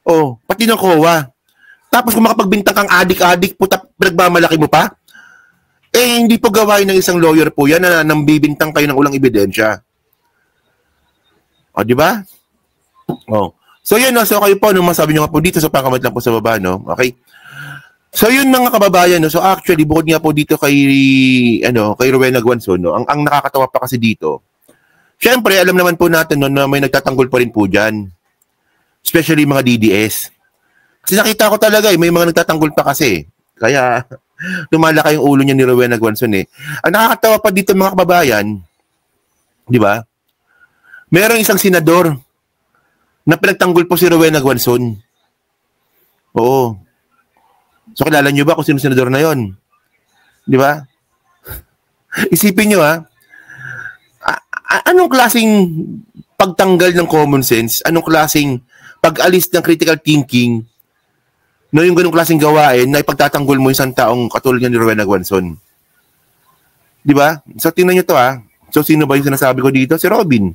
Oh, pati ng COA. Tapos kung makapagbintang kang adik-adik, puta, pinagmamalaki mo pa? Eh, hindi po gawain ng isang lawyer po yan na nambibintang kayo ng ulang ebidensya. O, di ba? Oh. So, yun, no? So, kayo po, nung masabi nyo nga po dito, so, pangkamit lang po sa baba, no? Okay? So, yun mga kababayan, no? So, actually, bukod nga po dito kay Rowena Guanzon, no? Ang nakakatawa pa kasi dito, syempre, alam naman po natin, no, na may nagtatanggol pa rin po dyan. Especially mga DDS. Kasi nakita ko talaga, may mga nagtatanggol pa kasi. Kaya, lumalaki yung ulo niya ni Rowena Guanzon, eh. Ang nakakatawa pa dito, mga kababayan, di ba? Merong isang senador na pinagtanggol po si Rowena Guanzon. Oo. So, kilala niyo ba kung sino senador na yon? Di ba? Isipin niyo, anong klaseng pagtanggal ng common sense? Anong klaseng pag-alis ng critical thinking? No, yung ganung klaseng gawain na ipagtatanggol mo yung isang taong katulad niya ni Rowena Guanzon. Di ba? So, tingnan niyo to, So, sino ba yung sinasabi ko dito? Si Robin.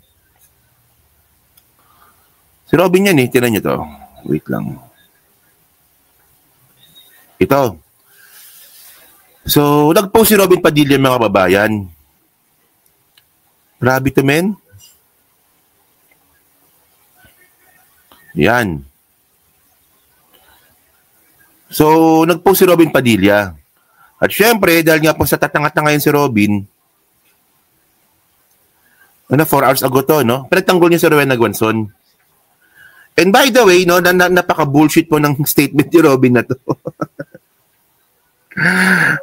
Si Robin yan, tingnan niyo to. Wait lang. Ito. So, nag-post si Robin Padilla, mga kababayan. Grabe to, men. Yan. So, nag-post si Robin Padilla. At syempre, dahil nga po sa tatanga-tanga ngayon si Robin, 4 hours ago to, no? Pinagtanggol niya si Rowena Guanzon. And by the way, no, napaka-bullshit po ng statement ni Robin na to.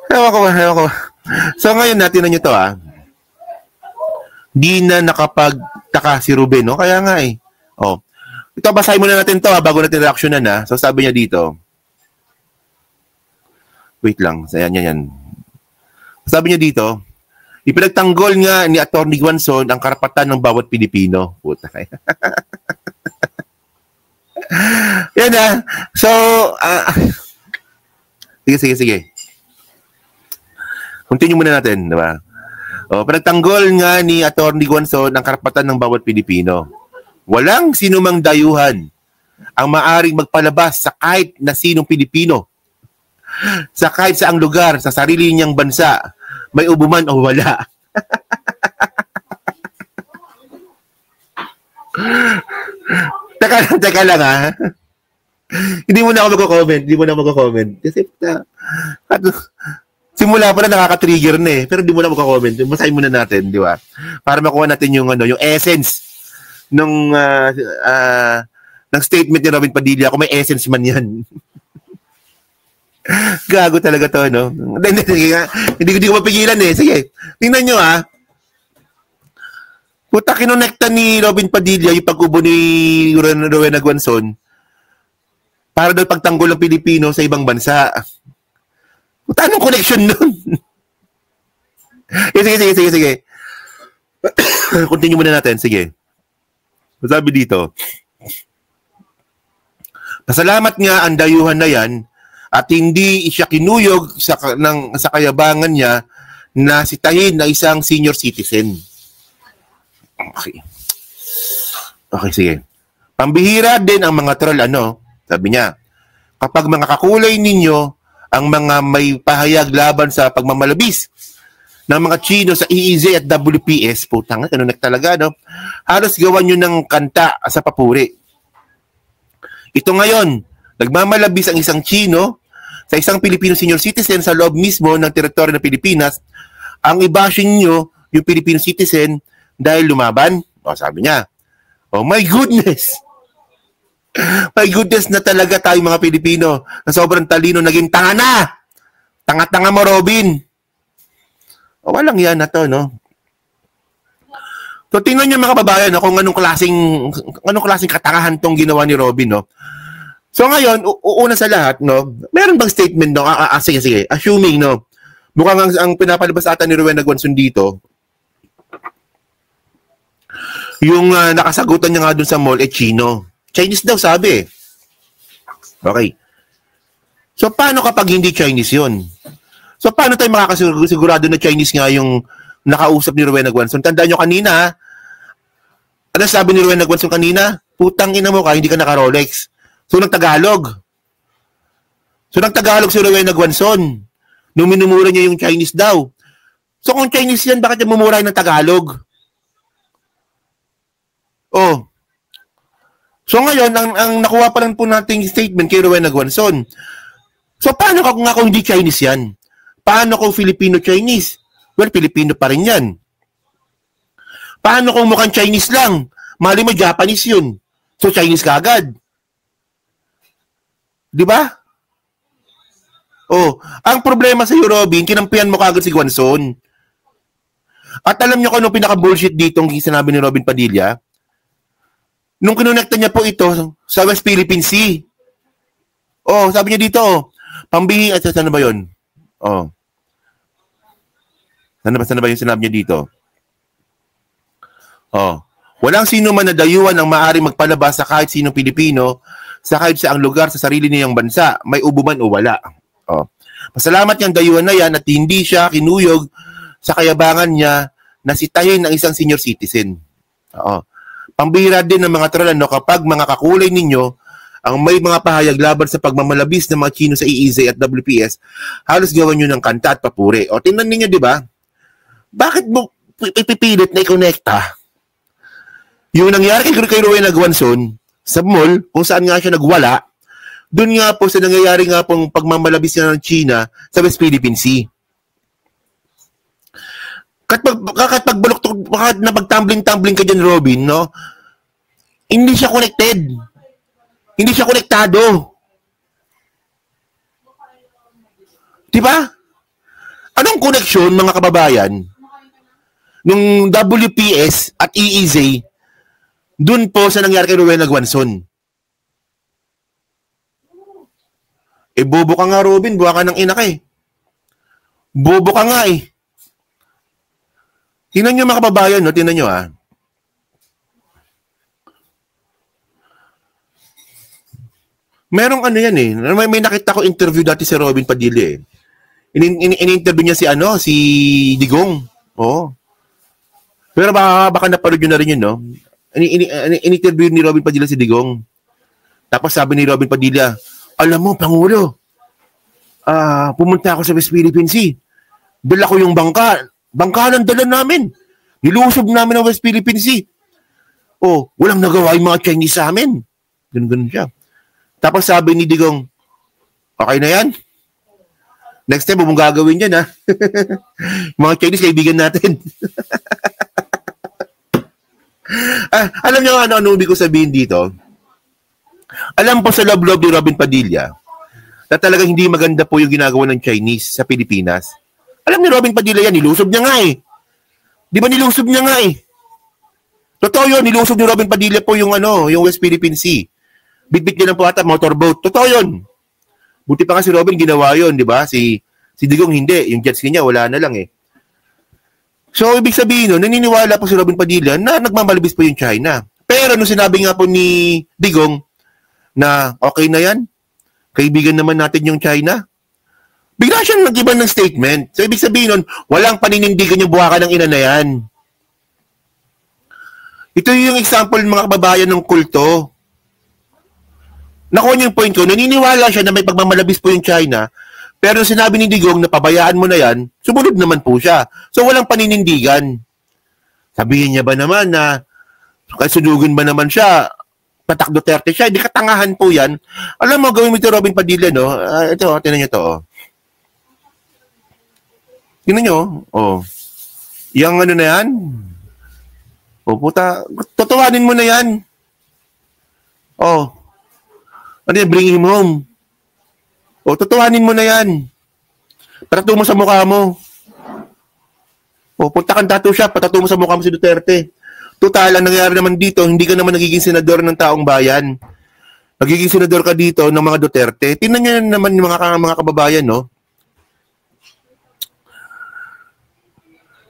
Ewan ko. So, ngayon natin na nyo to, Di na nakapagtaka si Ruben, no? Kaya nga, Oh. Ito, basahin muna natin to, bago natin reaksyonan, So, sabi niya dito. Wait lang. Yan. Sabi niya dito, ipinagtanggol nga ni Atty. Guanzon ang karapatan ng bawat Pilipino. Puta. Yan So, sige. Continue muna natin, di ba? Pinagtanggol nga ni Atty. Guanzon ang karapatan ng bawat Pilipino. Walang sinumang dayuhan ang maaring magpalabas sa kahit na sinong Pilipino sa kahit saang lugar sa sarili niyang bansa, may ubo man o wala. Teka lang, Hindi mo na ako magko-comment. Kasi simula pa na nakaka-trigger na pero hindi mo na magko-comment. Basahin muna natin, di ba? Para makuha natin yung yung essence ng statement ni Robin Padilla, kung may essence man yan. Gago talaga to, no? Hindi ko mapigilan Sige, tingnan nyo, Puta, kinonekta ni Robin Padilla yung pag-ubo ni Rowena Guanzon para daw pagtanggol ng Pilipino sa ibang bansa. Puta, anong connection nun? Sige. Continue muna natin, sige. Sabi dito, pasalamat nga ang dayuhan na yan at hindi siya kinuyog sa kayabangan niya na sitahin na isang senior citizen. Okay, sige. Pambihira din ang mga troll, sabi niya, kapag mga kakulay ninyo ang mga may pahayag laban sa pagmamalabis ng mga Chino sa EEZ at WPS, putang, talaga, no? Halos gawan nyo ng kanta sa papuri. Ito ngayon, nagmamalabis ang isang Chino sa isang Filipino senior citizen sa loob mismo ng teritoryo ng Pilipinas. Ang i-bashing nyo yung Filipino citizen dahil lumaban. Sabi niya, oh my goodness! My goodness na talaga tayo mga Pilipino na sobrang talino, naging tanga na! Tanga-tanga mo, Robin! Walang yan na to, no? So, tingnan niyo mga kababayan kung anong klaseng katangahan tong ginawa ni Robin, no? So ngayon, una sa lahat, no, meron bang statement, no? Sige. Assuming, no, mukhang ang pinapalabas ata ni Rowena Guanzon dito, yung nakasagutan niya nga dun sa mall, Chino. Chinese daw, sabi. Okay. So, paano kapag hindi Chinese yun? So, paano tayo makakasigurado na Chinese nga yung nakausap ni Rowena Guanzon? Tandaan nyo kanina, ano sabi ni Rowena Guanzon kanina? Putang ina mo ka, hindi ka naka-Rolex. So, nagtagalog. Si Rowena Guanzon. Nung minumura niya yung Chinese daw. So, kung Chinese yan, bakit niya mumura ng Tagalog? Oh. So, ngayon, ang nakuha pa lang po nating statement kay Rowena Guanzon. So, paano kung hindi Chinese yan? Paano kung Filipino-Chinese? Well, Filipino pa rin yan. Paano kung mukhang Chinese lang? Mali mo, Japanese yun. So, Chinese ka agad. Di ba? Oh, ang problema sa iyo, Robin, kinampihan mo kaagad si Guanzon. At alam niyo kung ano pinaka-bullshit dito ang sinabi ni Robin Padilla? Nung kinonekta niya po ito sa West Philippine Sea. Oh, sabi niya dito, pambihing, at saan ba yun? Oh. Saan ba yung sinabi niya dito? Oh. Walang sino man na dayuhan ang maaaring magpalabas sa kahit sinong Pilipino sa kahit saang lugar sa sarili niyang bansa, may ubo man o wala. Oh. Pasalamat niyang dayuhan na yan at hindi siya kinuyog sa kayabangan niya na sitahin ng isang senior citizen. Oo. Pambihira din ng mga trolano kapag mga kakulay ninyo ang may mga pahayag laban sa pagmamalabis ng mga Chino sa EEZ at WPS, halos gawan nyo ng kanta at papuri. O, tingnan ninyo, di ba? Bakit mo ipipilit na i-connecta? Yung nangyari kay Rowena Guanzon sa mall, kung saan nga siya nagwala, doon nga po sa nangyayari nga pong pagmamalabis niya ng China sa West Philippine Sea. Kahit napagtumbling-tumbling ka dyan, Robin, no? Hindi siya connected. Hindi siya konektado. Diba? Anong connection, mga kababayan, nung WPS at EEZ doon po sa nangyari kay Rowena Guanzon? Eh, bobo ka nga, Robin. Buha ka ng ina ka eh. Bobo ka nga eh. Tingnan nyo, mga kababayan, no? Tingnan nyo, ah. Merong ano yan eh. May nakita ko interview dati si Robin Padilla eh. In-interview niya si Digong. Oo. Pero baka napanood nyo na rin yun, no? In-interview ni Robin Padilla si Digong. Tapos sabi ni Robin Padilla, alam mo, Pangulo, pumunta ako sa West Philippine Sea. Dala ko yung bangka. Bangka lang dala namin. Nilusob namin ang West Philippine Sea. Oh, walang nagawa yung mga Chinese sa amin. Ganun siya. Tapos sabi ni Digong, okay na yan? Next time, mong gagawin yan, ha? Mga Chinese, kaibigan natin. Alam niyo ano ibig ko sabihin dito? Alam po sa loob-loob ni Robin Padilla na talagang hindi maganda po yung ginagawa ng Chinese sa Pilipinas. Alam ni Robin Padilla yan, nilusob niya nga eh. Di ba nilusob niya nga eh? Totoo yun, nilusob ni Robin Padilla po yung West Philippine Sea. Bitbit niya lang po ata, motorboat. Totoo yun. Buti pa nga si Robin ginawa yun, di ba? Si Digong hindi. Yung jet ski niya, wala na lang eh. So, ibig sabihin nun, naniniwala po si Robin Padilla na nagmamalabis po yung China. Pero nung sinabi nga po ni Digong na okay na yan, kaibigan naman natin yung China, bigla siyang nag-iba ng statement. So, ibig sabihin nun, walang paninindigan yung buwakan ng ina na yan. Ito yung example ng mga kababayan ng kulto. Nakuha niyo yung point ko, naniniwala siya na may pagmamalabis po yung China, pero sinabi ni Digong na pabayaan mo na yan, sumunod naman po siya. So, walang paninindigan. Sabihin niya ba naman na, sunugin ba naman siya, Patak Duterte siya, hindi katangahan po yan. Alam mo, gawin mo ito Robin Padilla, no? Ito, tinan niyo ito, oh. Tinan niyo, oh. Yang ano na yan? Oh, puta, tutuwanin mo na yan. Oh. Ano yan, bring him home. O, tutuwanin mo na yan. Patato mo sa mukha mo. O, punta kang tattoo shop, patato mo sa mukha mo si Duterte. Total, ang nangyayari naman dito, hindi ka naman nagiging senador ng taong bayan. Nagiging senador ka dito ng mga Duterte. Tingnan nyo naman yung mga kababayan, no?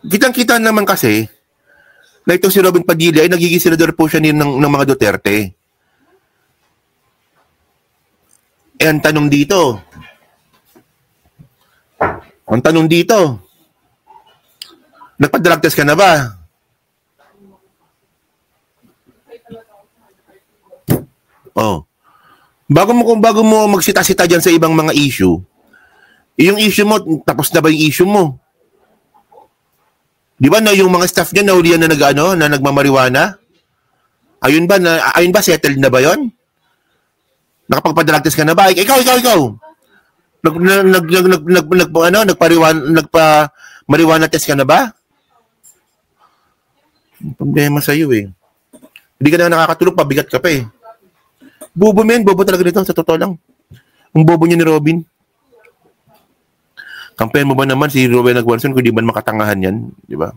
Kitang-kita naman kasi na itong si Robin Padilla ay nagiging senador po siya ng mga Duterte. Eh, ang tanong dito, nagpa-drug test ka na ba? Oh. Bago mo magsita-sita diyan sa ibang mga issue, yung issue mo, tapos na ba yung issue mo? Di ba na yung mga staff niya nahulihan na na nagmamariwana? Ayun ba settled na ba 'yon? Nakapagpa-drug test ka na ba? Ikaw. Nagpa marijuana test ka na ba? Problema sa iyo eh. Hindi ka na nakakatulog, pabigat ka pa eh. Bobo talaga nito, sa totoo lang. Ang bobo niya ni Robin. Kampen mo ba naman si Rowena Guanzon kung di man makatangahan yan, di ba?